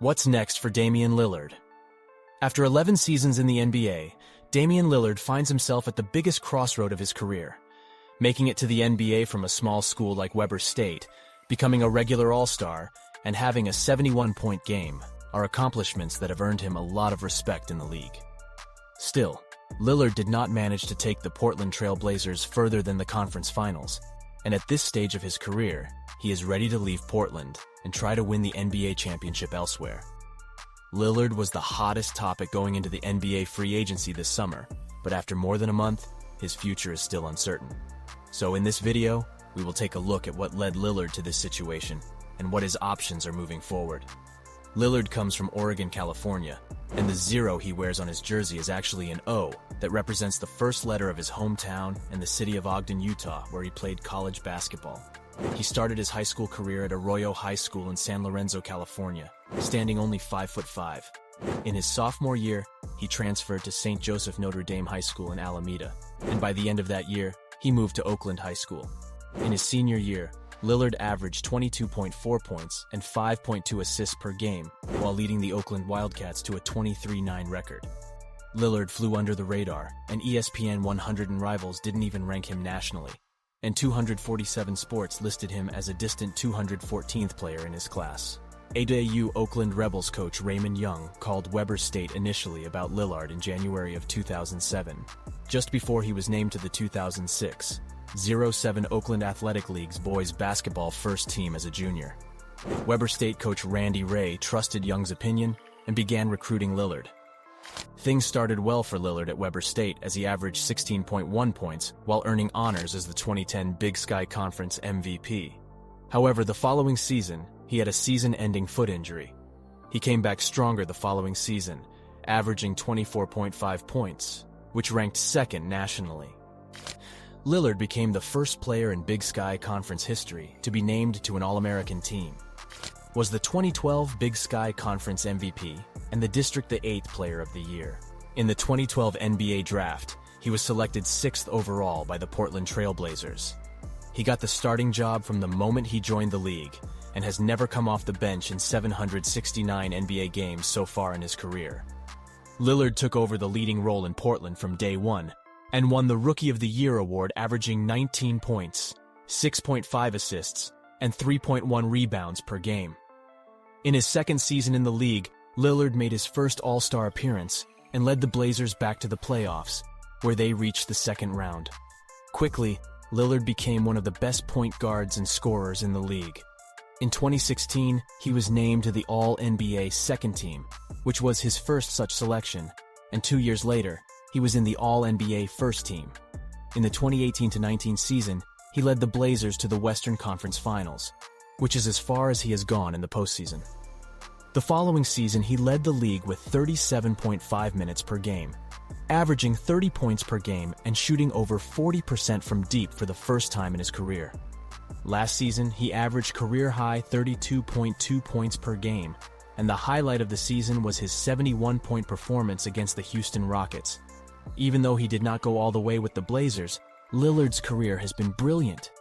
What's next for Damian Lillard? After 11 seasons in the NBA, Damian Lillard finds himself at the biggest crossroad of his career. Making it to the NBA from a small school like Weber State, becoming a regular All-Star, and having a 71-point game are accomplishments that have earned him a lot of respect in the league. Still, Lillard did not manage to take the Portland Trail Blazers further than the conference finals, and at this stage of his career, he is ready to leave Portland and try to win the NBA championship elsewhere. Lillard was the hottest topic going into the NBA free agency this summer, but after more than a month, his future is still uncertain. So in this video, we will take a look at what led Lillard to this situation and what his options are moving forward. Lillard comes from Oregon, California, and the 0 he wears on his jersey is actually an O that represents the first letter of his hometown and the city of Ogden, Utah, where he played college basketball. He started his high school career at Arroyo High School in San Lorenzo, California, standing only 5'5". In his sophomore year, he transferred to St. Joseph Notre Dame High School in Alameda, and by the end of that year, he moved to Oakland High School. In his senior year, Lillard averaged 22.4 points and 5.2 assists per game, while leading the Oakland Wildcats to a 23-9 record. Lillard flew under the radar, and ESPN 100 and Rivals didn't even rank him nationally, and 247 Sports listed him as a distant 214th player in his class. AAU Oakland Rebels coach Raymond Young called Weber State initially about Lillard in January of 2007, just before he was named to the 2006 07 Oakland Athletic League's boys basketball first team as a junior. Weber State coach Randy Ray trusted Young's opinion and began recruiting Lillard. Things started well for Lillard at Weber State as he averaged 16.1 points while earning honors as the 2010 Big Sky Conference MVP. However, the following season, he had a season-ending foot injury. He came back stronger the following season, averaging 24.5 points, which ranked second nationally. Lillard became the first player in Big Sky Conference history to be named to an All-American team, was the 2012 Big Sky Conference MVP, and the District the 8th Player of the Year. In the 2012 NBA Draft, he was selected 6th overall by the Portland Trail Blazers. He got the starting job from the moment he joined the league, and has never come off the bench in 769 NBA games so far in his career. Lillard took over the leading role in Portland from day one, and won the Rookie of the Year award averaging 19 points, 6.5 assists, and 3.1 rebounds per game. In his second season in the league, Lillard made his first All-Star appearance and led the Blazers back to the playoffs, where they reached the second round. Quickly, Lillard became one of the best point guards and scorers in the league. In 2016, he was named to the All-NBA second team, which was his first such selection, and 2 years later, he was in the All-NBA first team. In the 2018-19 season, he led the Blazers to the Western Conference Finals, which is as far as he has gone in the postseason. The following season, he led the league with 37.5 minutes per game, averaging 30 points per game and shooting over 40% from deep for the first time in his career. Last season, he averaged career-high 32.2 points per game, and the highlight of the season was his 71-point performance against the Houston Rockets. Even though he did not go all the way with the Blazers, Lillard's career has been brilliant.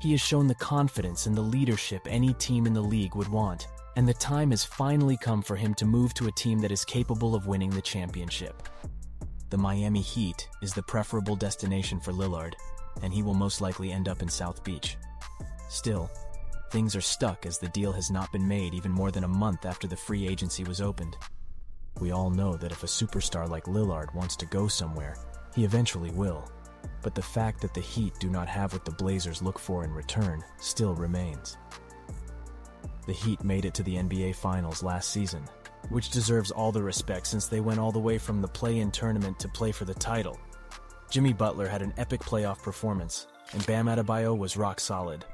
He has shown the confidence and the leadership any team in the league would want, and the time has finally come for him to move to a team that is capable of winning the championship. The Miami Heat is the preferable destination for Lillard, and he will most likely end up in South Beach. Still, things are stuck as the deal has not been made even more than a month after the free agency was opened. We all know that if a superstar like Lillard wants to go somewhere, he eventually will. But the fact that the Heat do not have what the Blazers look for in return still remains. The Heat made it to the NBA Finals last season, which deserves all the respect since they went all the way from the play-in tournament to play for the title. Jimmy Butler had an epic playoff performance, and Bam Adebayo was rock solid,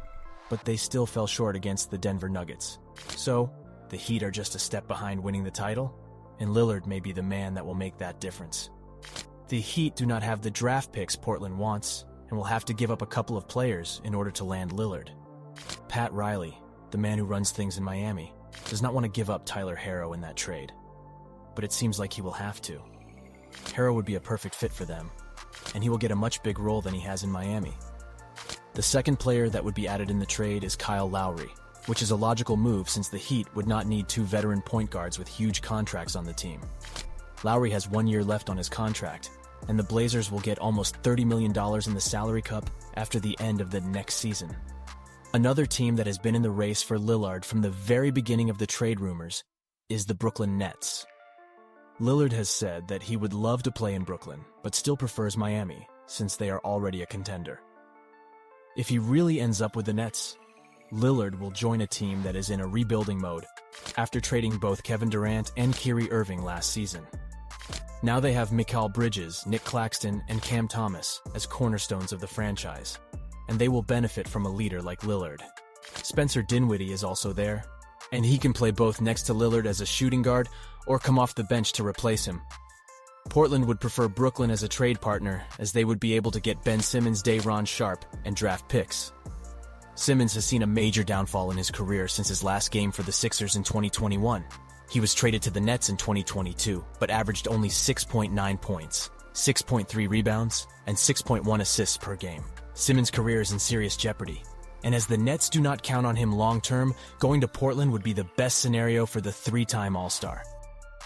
but they still fell short against the Denver Nuggets. So, the Heat are just a step behind winning the title, and Lillard may be the man that will make that difference. The Heat do not have the draft picks Portland wants, and will have to give up a couple of players in order to land Lillard. Pat Riley, the man who runs things in Miami, does not want to give up Tyler Herro in that trade, but it seems like he will have to. Herro would be a perfect fit for them, and he will get a much bigger role than he has in Miami. The second player that would be added in the trade is Kyle Lowry, which is a logical move since the Heat would not need two veteran point guards with huge contracts on the team. Lowry has 1 year left on his contract, and the Blazers will get almost $30 million in the salary cap after the end of the next season. Another team that has been in the race for Lillard from the very beginning of the trade rumors is the Brooklyn Nets. Lillard has said that he would love to play in Brooklyn, but still prefers Miami, since they are already a contender. If he really ends up with the Nets, Lillard will join a team that is in a rebuilding mode after trading both Kevin Durant and Kyrie Irving last season. Now they have Mikal Bridges, Nick Claxton, and Cam Thomas as cornerstones of the franchise, and they will benefit from a leader like Lillard. Spencer Dinwiddie is also there, and he can play both next to Lillard as a shooting guard or come off the bench to replace him. Portland would prefer Brooklyn as a trade partner, as they would be able to get Ben Simmons, Day'Ron Sharpe, and draft picks. Simmons has seen a major downfall in his career since his last game for the Sixers in 2021. He was traded to the Nets in 2022, but averaged only 6.9 points, 6.3 rebounds, and 6.1 assists per game. Simmons' career is in serious jeopardy, and as the Nets do not count on him long-term, going to Portland would be the best scenario for the three-time All-Star.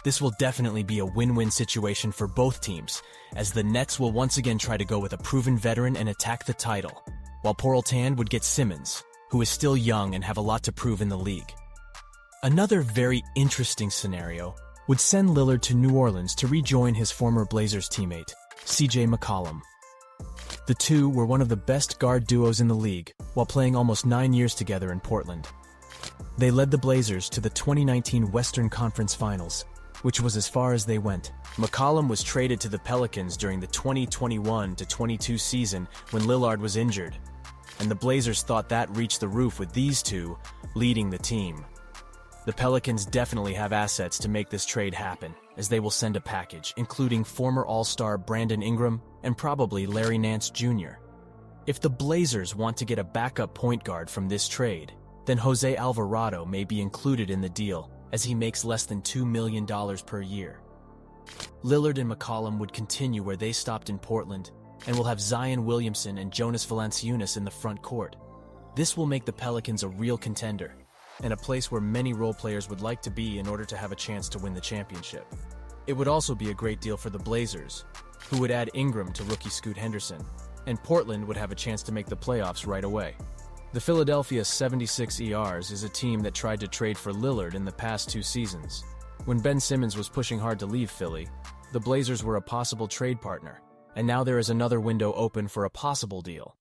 This will definitely be a win-win situation for both teams, as the Nets will once again try to go with a proven veteran and attack the title, while Portland would get Simmons, who is still young and have a lot to prove in the league. Another very interesting scenario would send Lillard to New Orleans to rejoin his former Blazers teammate, CJ McCollum. The two were one of the best guard duos in the league, while playing almost 9 years together in Portland. They led the Blazers to the 2019 Western Conference Finals, which was as far as they went. McCollum was traded to the Pelicans during the 2021-22 season when Lillard was injured, and the Blazers thought that reached the roof with these two leading the team. The Pelicans definitely have assets to make this trade happen, as they will send a package, including former All-Star Brandon Ingram and probably Larry Nance Jr. If the Blazers want to get a backup point guard from this trade, then Jose Alvarado may be included in the deal, as he makes less than $2 million per year. Lillard and McCollum would continue where they stopped in Portland, and will have Zion Williamson and Jonas Valanciunas in the front court. This will make the Pelicans a real contender, and a place where many role players would like to be in order to have a chance to win the championship. It would also be a great deal for the Blazers, who would add Ingram to rookie Scoot Henderson, and Portland would have a chance to make the playoffs right away. The Philadelphia 76ers is a team that tried to trade for Lillard in the past 2 seasons. When Ben Simmons was pushing hard to leave Philly, the Blazers were a possible trade partner, and now there is another window open for a possible deal.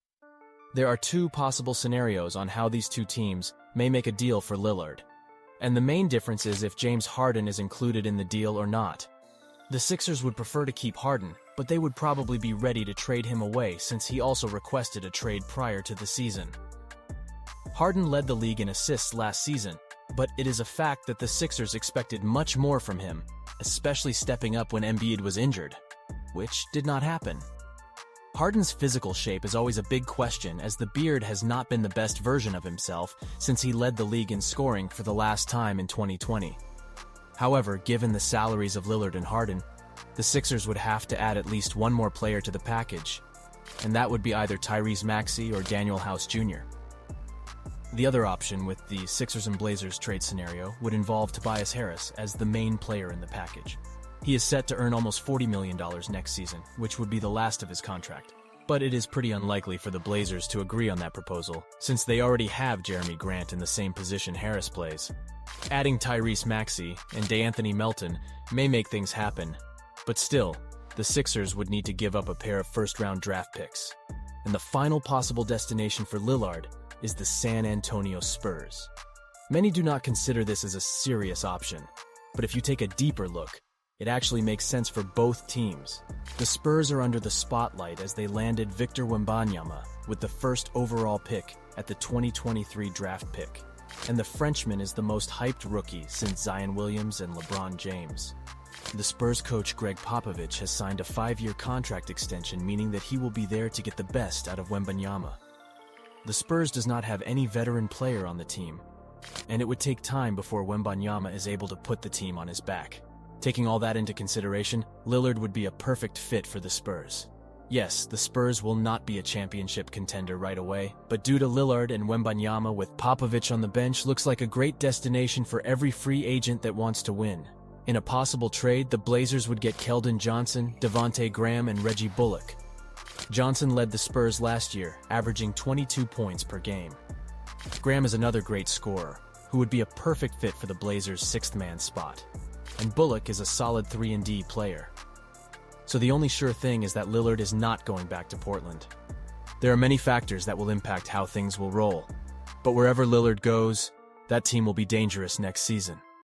There are 2 possible scenarios on how these 2 teams may make a deal for Lillard, and the main difference is if James Harden is included in the deal or not. The Sixers would prefer to keep Harden, but they would probably be ready to trade him away since he also requested a trade prior to the season. Harden led the league in assists last season, but it is a fact that the Sixers expected much more from him, especially stepping up when Embiid was injured, which did not happen. Harden's physical shape is always a big question, as the beard has not been the best version of himself since he led the league in scoring for the last time in 2020. However, given the salaries of Lillard and Harden, the Sixers would have to add at least one more player to the package, and that would be either Tyrese Maxey or Daniel House Jr. The other option with the Sixers and Blazers trade scenario would involve Tobias Harris as the main player in the package. He is set to earn almost $40 million next season, which would be the last of his contract. But it is pretty unlikely for the Blazers to agree on that proposal, since they already have Jeremy Grant in the same position Harris plays. Adding Tyrese Maxey and DeAnthony Melton may make things happen, but still, the Sixers would need to give up a pair of first-round draft picks. And the final possible destination for Lillard is the San Antonio Spurs. Many do not consider this as a serious option, but if you take a deeper look, it actually makes sense for both teams. The Spurs are under the spotlight as they landed Victor Wembanyama with the first overall pick at the 2023 draft pick, and the Frenchman is the most hyped rookie since Zion Williams and LeBron James. The Spurs coach Greg Popovich has signed a 5-year contract extension, meaning that he will be there to get the best out of Wembanyama. The Spurs does not have any veteran player on the team, and it would take time before Wembanyama is able to put the team on his back. Taking all that into consideration, Lillard would be a perfect fit for the Spurs. Yes, the Spurs will not be a championship contender right away, but due to Lillard and Wembanyama with Popovich on the bench looks like a great destination for every free agent that wants to win. In a possible trade, the Blazers would get Keldon Johnson, Devontae Graham, and Reggie Bullock. Johnson led the Spurs last year, averaging 22 points per game. Graham is another great scorer, who would be a perfect fit for the Blazers' sixth-man spot. And Bullock is a solid 3-and-D player. So the only sure thing is that Lillard is not going back to Portland. There are many factors that will impact how things will roll. But wherever Lillard goes, that team will be dangerous next season.